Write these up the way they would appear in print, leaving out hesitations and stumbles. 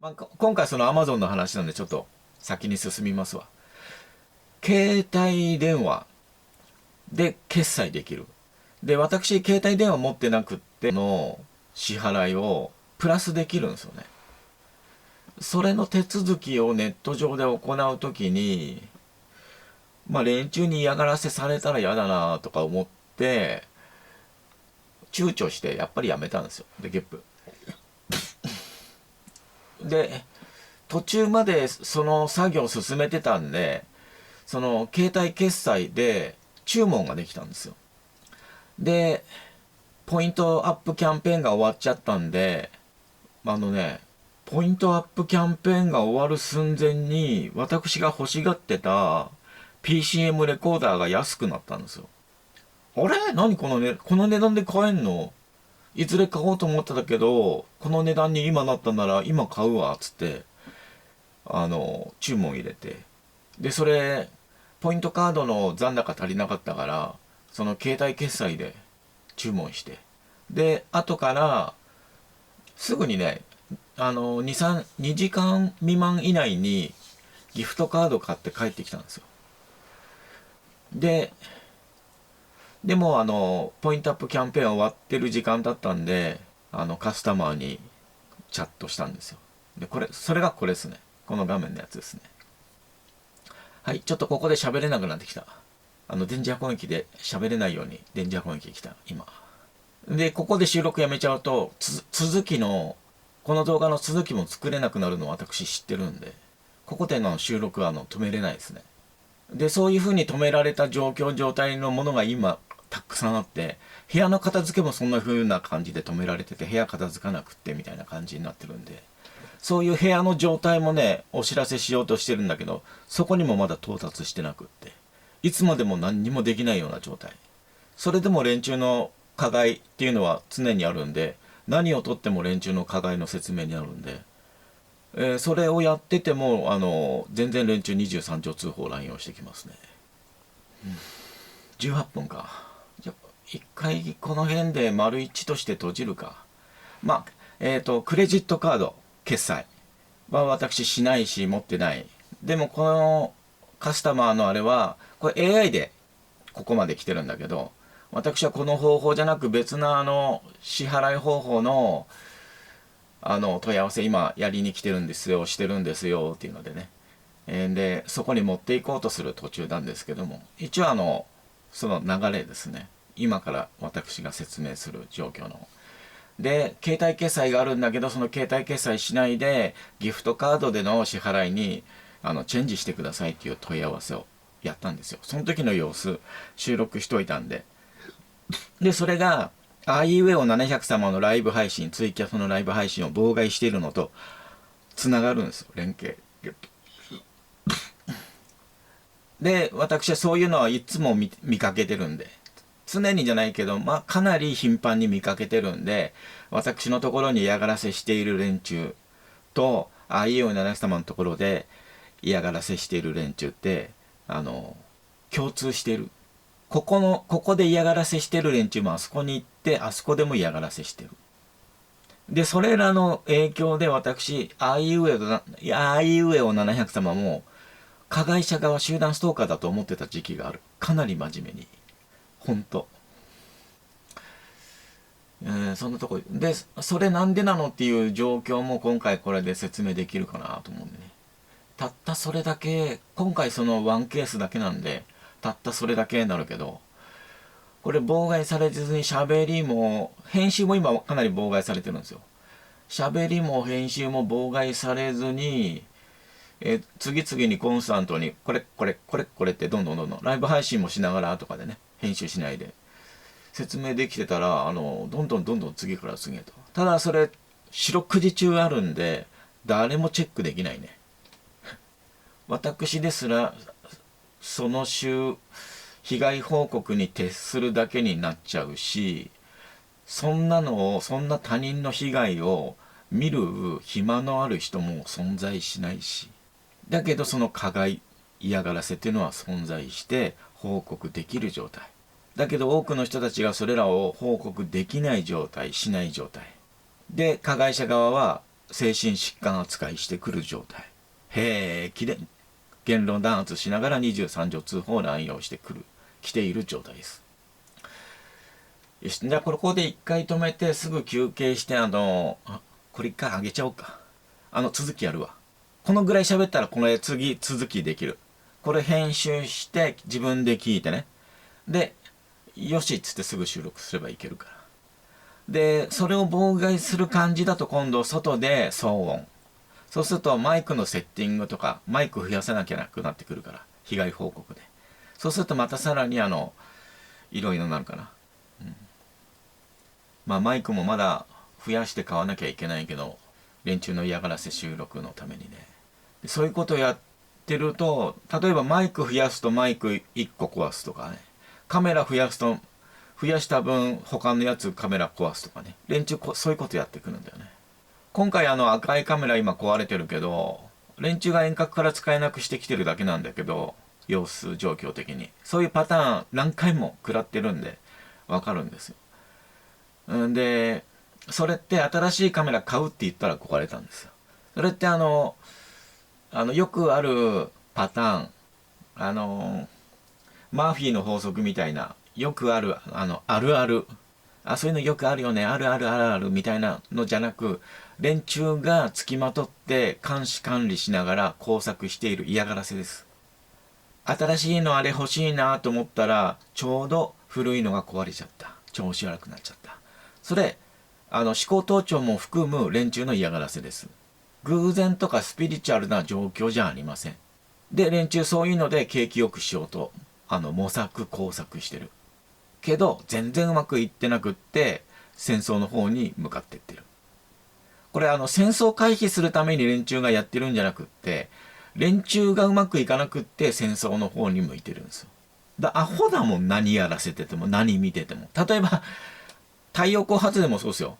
今回その Amazon の話なんでちょっと先に進みますわ。携帯電話で決済できる。で、私、携帯電話持ってなくっての支払いをプラスできるんですよね。それの手続きをネット上で行うときに、連中に嫌がらせされたら嫌だなとか思って、躊躇してやっぱりやめたんですよ。で、ゲップ。で、途中までその作業を進めてたんで、その携帯決済で注文ができたんですよ。で、ポイントアップキャンペーンが終わっちゃったんで、ポイントアップキャンペーンが終わる寸前に、私が欲しがってた PCM レコーダーが安くなったんですよ。あれ何このね、この値段で買えんの？いずれ買おうと思ってたけど、この値段に今なったなら今買うわ、つって、注文入れて。で、それ、ポイントカードの残高足りなかったから、その携帯決済で注文して。で、後から、すぐにね、2時間未満以内にギフトカード買って帰ってきたんですよ。で、でもポイントアップキャンペーン終わってる時間だったんで、カスタマーにチャットしたんですよ。で、それがこれですね。この画面のやつですね。はい、ちょっとここで喋れなくなってきた。電磁波攻撃で喋れないように電磁波攻撃来た、今。で、ここで収録やめちゃうと、続きの、この動画の続きも作れなくなるのを私知ってるんで、ここでの収録は止めれないですね。で、そういう風に止められた状態のものが今、たくさんあって、部屋の片付けもそんな風な感じで止められてて、部屋片付かなくってみたいな感じになってるんで、そういう部屋の状態もね、お知らせしようとしてるんだけど、そこにもまだ到達してなくって、いつまでも何にもできないような状態。それでも連中の課題っていうのは常にあるんで、何をとっても連中の課題の説明になるんで、それをやってても、全然連中23条通報乱用してきますね。18分か。じゃ、一回この辺で丸1として閉じるか。クレジットカード決済は私しないし持ってない。でもこのカスタマーのあれは、これ AI でここまで来てるんだけど、私はこの方法じゃなく別な支払い方法の問い合わせ今やりに来てるんですよ、してるんですよっていうのでね。で、そこに持っていこうとする途中なんですけども、一応その流れですね。今から私が説明する状況の。で、携帯決済があるんだけど、その携帯決済しないで、ギフトカードでの支払いに、チェンジしてくださいっていう問い合わせをやったんですよ。その時の様子、収録しといたんで。で、それが、あいうえお700様のライブ配信、ツイキャスのライブ配信を妨害しているのと、つながるんですよ、連携。で、私はそういうのはいつも見かけてるんで、常にじゃないけど、かなり頻繁に見かけてるんで、私のところに嫌がらせしている連中と、あいうえお700様のところで嫌がらせしている連中って、共通している。ここで嫌がらせしてる連中もあそこに行って、あそこでも嫌がらせしてる。で、それらの影響で私、あいうえお700様も、加害者側集団ストーカーだと思ってた時期がある。かなり真面目に。ほんと。そんなとこで、それなんでなのっていう状況も今回これで説明できるかなと思うんでね。たったそれだけ、今回そのワンケースだけなんで、たったそれだけになるけど、これ妨害されずに喋りも、編集も今かなり妨害されてるんですよ。喋りも編集も妨害されずに、次々にコンスタントに、これってどんどんライブ配信もしながらとかでね、編集しないで、説明できてたら、どんどん次から次へと。ただそれ、四六時中あるんで、誰もチェックできないね。私ですら、その週、被害報告に徹するだけになっちゃうし、そんな他人の被害を見る暇のある人も存在しないし、だけどその加害、嫌がらせっていうのは存在して報告できる状態。だけど多くの人たちがそれらを報告できない状態、しない状態。で、加害者側は精神疾患扱いしてくる状態。平気で言論弾圧しながら23条通報を乱用して来ている状態です。よし、じゃあここで一回止めてすぐ休憩して、これ一回上げちゃおうか。続きやるわ。このぐらい喋ったらこれ次続きできる。これ編集して自分で聞いてね。で、よしっつってすぐ収録すればいけるから。で、それを妨害する感じだと今度外で騒音。そうするとマイクのセッティングとか、マイク増やさなきゃなくなってくるから。被害報告で。そうするとまたさらにいろいろなるかな。まあマイクもまだ増やして買わなきゃいけないけど、連中の嫌がらせ収録のためにね。そういうことをやってると、例えばマイク増やすとマイク1個壊すとかね。カメラ増やすと、増やした分他のやつカメラ壊すとかね。連中そういうことやってくるんだよね。今回赤いカメラ今壊れてるけど、連中が遠隔から使えなくしてきてるだけなんだけど、様子状況的に。そういうパターン何回も食らってるんで、わかるんですよ。で、それって新しいカメラ買うって言ったら壊れたんですよ。それってよくあるパターン、マーフィーの法則みたいな、よくある、あるある。そういうのよくあるよね、あるあるあるあるみたいなのじゃなく、連中が付きまとって監視管理しながら工作している嫌がらせです。新しいのあれ欲しいなと思ったら、ちょうど古いのが壊れちゃった。調子悪くなっちゃった。それ、思考盗聴も含む連中の嫌がらせです。偶然とかスピリチュアルな状況じゃありません。で、連中そういうので景気よくしようと、模索工作してる。けど、全然うまくいってなくって、戦争の方に向かっていってる。これ戦争回避するために連中がやってるんじゃなくって、連中がうまくいかなくって戦争の方に向いてるんですよ。アホだもん、何やらせてても、何見てても。例えば、太陽光発電もそうですよ。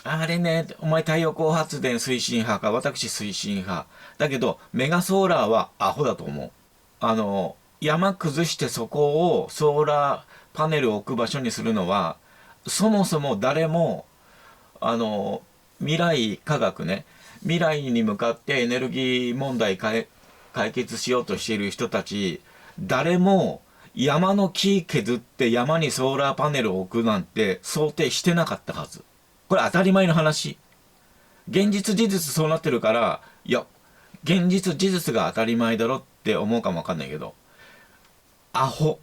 あれね、お前太陽光発電推進派か、私推進派。だけど、メガソーラーはアホだと思う。山崩してそこをソーラーパネルを置く場所にするのは、そもそも誰も、未来科学ね、未来に向かってエネルギー問題解決しようとしている人たち、誰も山の木削って山にソーラーパネルを置くなんて想定してなかったはず。これ当たり前の話。現実事実そうなってるから、いや、現実事実が当たり前だろって思うかもわかんないけど、アホ。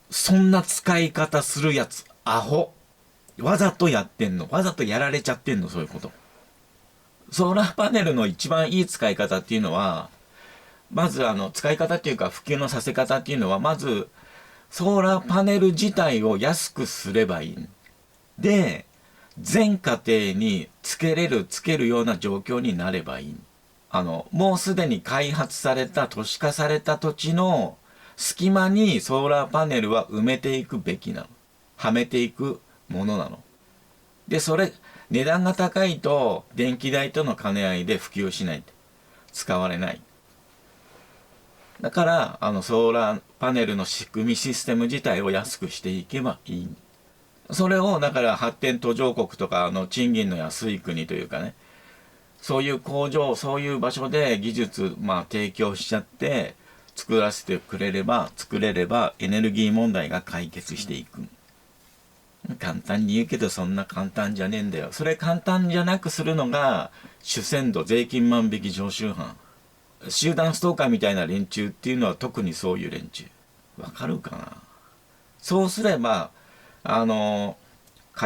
そんな使い方するやつ、アホ。わざとやってんの。わざとやられちゃってんの、そういうこと。ソーラーパネルの一番いい使い方っていうのは、まず使い方っていうか普及のさせ方っていうのは、まず、ソーラーパネル自体を安くすればいい。で、全家庭につけるような状況になればいい。もうすでに開発された、都市化された土地の隙間にソーラーパネルは埋めていくべきなの。はめていくものなの。で、値段が高いと電気代との兼ね合いで普及しない。使われない。だから、ソーラーパネルの仕組みシステム自体を安くしていけばいい。それを、だから発展途上国とか、賃金の安い国というかね、そういう工場、そういう場所で技術、提供しちゃって、作れればエネルギー問題が解決していく。簡単に言うけどそんな簡単じゃねえんだよ。それ簡単じゃなくするのが主戦度、税金万引き常習犯。集団ストーカーみたいな連中っていうのは特にそういう連中。わかるかな。そうすれば、火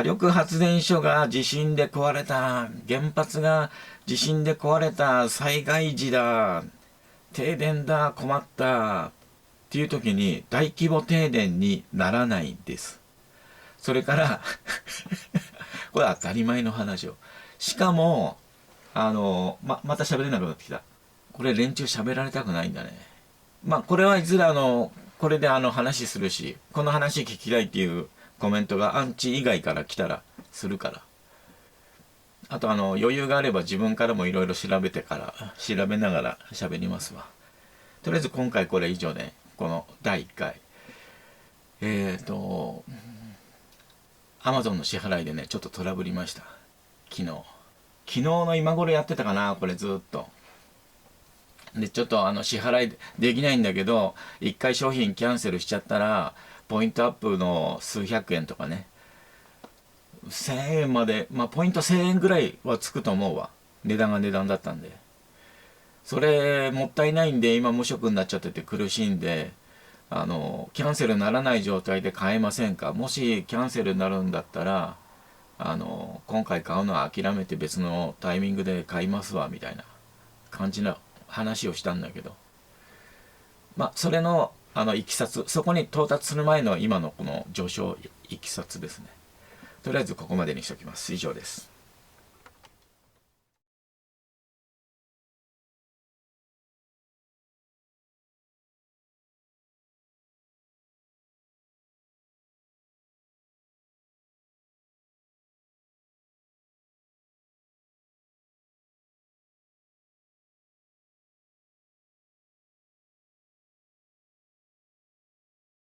力発電所が地震で壊れた、原発が地震で壊れた、災害時だ、停電だ、困った、っていう時に大規模停電にならないんです。それからこれ当たり前の話を。しかも、また喋れなくなってきた。これ連中喋られたくないんだね。これはいずれこれで話するし、この話聞きたいっていうコメントがアンチ以外から来たらするから。あと余裕があれば自分からもいろいろ調べながら喋りますわ。とりあえず今回これ以上で、この第1回。Amazon の支払いでね、ちょっとトラブりました。昨日。昨日の今頃やってたかな、これずっと。で、ちょっと支払いできないんだけど、一回商品キャンセルしちゃったら、ポイントアップの数百円とかね、1000円まで、まあ、ポイント1000円ぐらいはつくと思うわ。値段が値段だったんで。それ、もったいないんで、今無職になっちゃってて苦しいんで、キャンセルにならない状態で買えませんか？もしキャンセルになるんだったら、今回買うのは諦めて別のタイミングで買いますわ、みたいな感じの話をしたんだけど、まあ、それの、いきさつ、そこに到達する前の今のこの上昇いきさつですね。とりあえずここまでにしておきます。以上です。